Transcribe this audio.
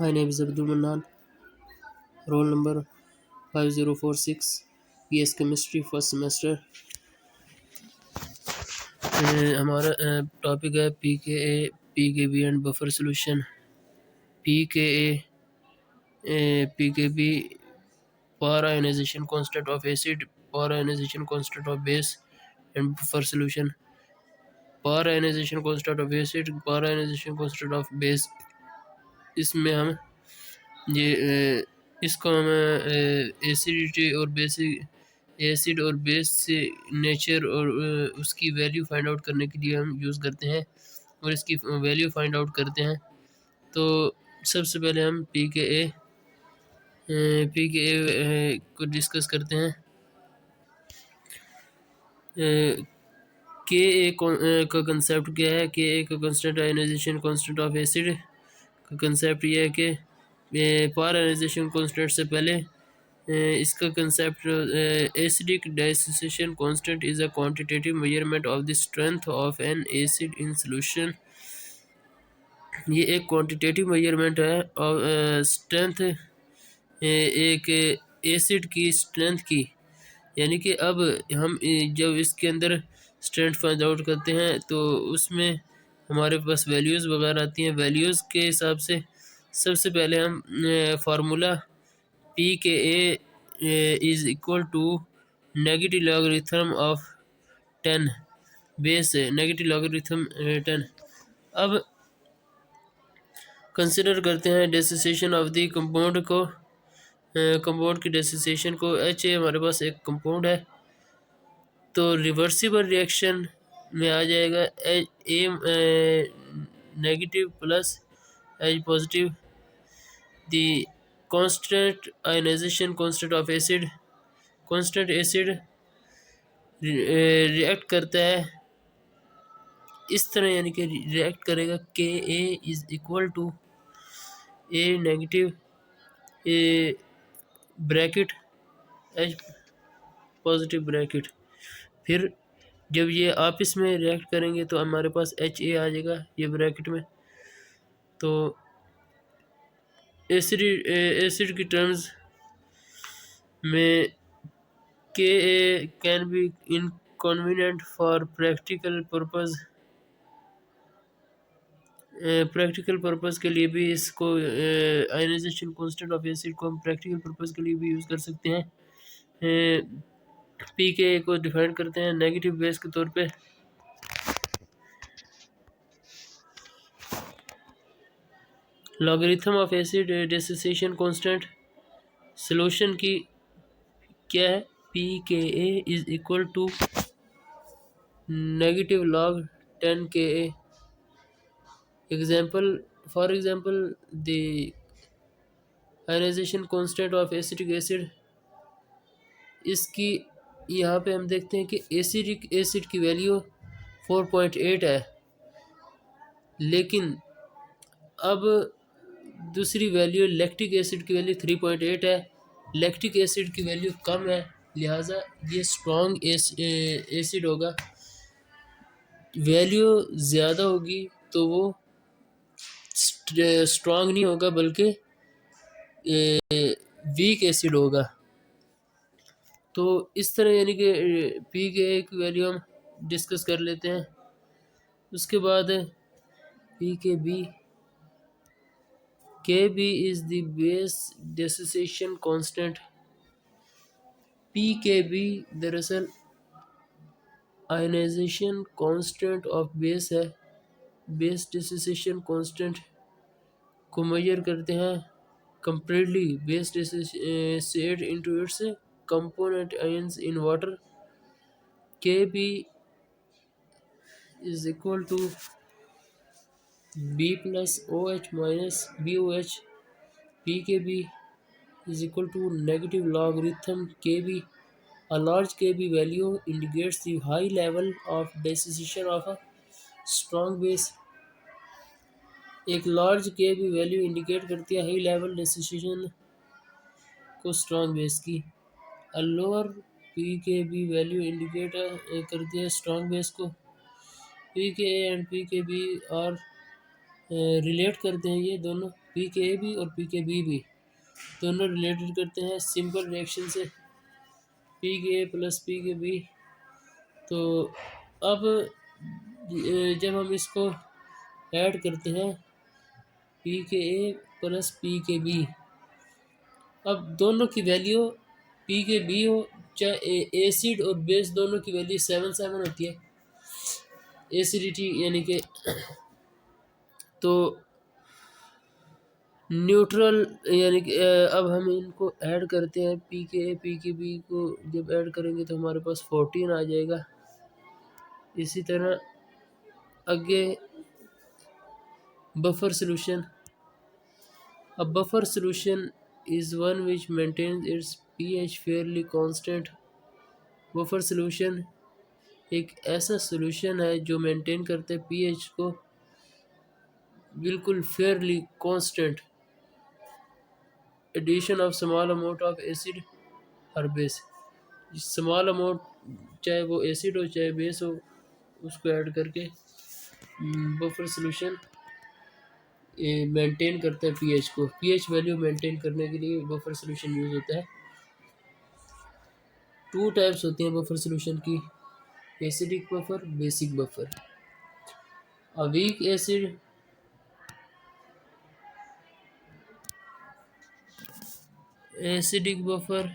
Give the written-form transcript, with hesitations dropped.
My name is Abdul Mannan, roll number 5046, BS Chemistry, first semester. हमारा topic है p K b and buffer solution. P K b power ionization constant of acid, power ionization constant of base and buffer solution. Power ionization constant of acid, power ionization constant of base, इसमें हम इसको हम acidity और basic acid और base से nature और उसकी value find out करने के लिए हम यूज़ करते हैं और इसकी वैल्यू फाइंड आउट करते हैं। तो सबसे पहले हम पी के ए को डिस्कस करते हैं। के ए का कंसेप्ट क्या है? के ए का constant ionization constant of acid का कंसेप्ट ये है कि पावर आयोनाइजेशन कांस्टेंट से पहले इसका concept acidic dissociation constant is a quantitative measurement of the strength of an acid in solution. ये एक क्वांटिटेटिव मेजरमेंट है और स्ट्रेंथ एक एसिड की स्ट्रेंथ की, यानी कि अब हम जब इसके अंदर स्ट्रेंथ फाइंड आउट करते हैं तो उसमें हमारे पास वैल्यूज़ वगैरह आती हैं। वैल्यूज़ के हिसाब से सबसे पहले हम formula p K a is equal to negative logarithm of 10 base negative logarithm 10। अब कंसिडर करते हैं डेसिसेशन ऑफ द कंपाउंड को, कंपाउंड की डेसिसेशन को। एच ए हमारे पास एक कंपाउंड है तो रिवर्सिबल रिएक्शन में आ जाएगा A negative plus H positive. The constant ionization constant of acid, constant acid react करता है इस तरह, यानी कि रिएक्ट करेगा K a is equal to A negative A bracket H positive bracket. फिर जब ये आपस में रिएक्ट करेंगे तो हमारे पास एच ए आ जाएगा ये ब्रैकेट में। तो एसिड की टर्म्स में K a can be inconvenient for practical purpose. Practical purpose के लिए भी इसको आयोनाइजेशन कांस्टेंट ऑफ एसिड को हम प्रैक्टिकल पर्पस के लिए भी यूज़ कर सकते हैं। पी के को डिफाइन करते हैं नेगेटिव बेस के तौर पे। Logarithm of acid dissociation constant solution की क्या है? P K a is equal to negative log 10 K a. Example, for example the ionization constant of acetic acid, इसकी यहाँ पे हम देखते हैं कि एसिडिक एसिड की वैल्यू 4.8 है, लेकिन अब दूसरी वैल्यू लैक्टिक एसिड की वैल्यू 3.8 है। लैक्टिक एसिड की वैल्यू कम है, लिहाजा ये स्ट्रॉन्ग एसिड होगा। वैल्यू ज़्यादा होगी तो वो स्ट्रॉन्ग नहीं होगा बल्कि वीक एसिड होगा। तो इस तरह यानी कि पी के एक वैल्यू हम डिस्कस कर लेते हैं। उसके बाद p K b is the base dissociation constant. P K b दरअसल आयोनाइजेशन कांस्टेंट ऑफ बेस है। बेस डेसिसेशन कांस्टेंट को मेजर करते हैं comparatively base dissociate into its component ions in water. K b is equal to B plus O H minus B O H. P K b is equal to negative logarithm K b. A large Kb value indicates the high level of dissociation of a strong base. एक large के B value indicate करती है high level dissociation को strong base की। A lower P K B value indicate करती है strong base को। P K A and P K B are relate करते हैं, ये दोनों पी के ए भी और पी के बी भी दोनों रिलेटेड करते हैं सिंपल रिएक्शन से, पी के ए प्लस पी के बी। तो अब जब हम इसको ऐड करते हैं पी के ए प्लस पी के बी, अब दोनों की वैल्यू पी के बी हो चाहे एसिड और बेस, दोनों की वैल्यू 7 होती है एसिडिटी यानी कि। तो न्यूट्रल यानी कि अब हम इनको ऐड करते हैं P K A P K B को, जब ऐड करेंगे तो हमारे पास 14 आ जाएगा। इसी तरह आगे buffer solution. A buffer solution is one which maintains its pH fairly constant। Buffer solution एक ऐसा सॉल्यूशन है जो मेंटेन करते हैं पीएच को बिल्कुल fairly constant, addition of small amount of acid और बेस। स्मॉल अमाउंट चाहे वो एसिड हो चाहे बेस हो, उसको ऐड करके बफर सॉल्यूशन मेंटेन करता है पीएच को। पीएच वैल्यू मेंटेन करने के लिए बफर सॉल्यूशन यूज होता है। टू टाइप्स होती हैं बफर सॉल्यूशन की, acidic buffer, basic buffer. A weak acid acidic buffer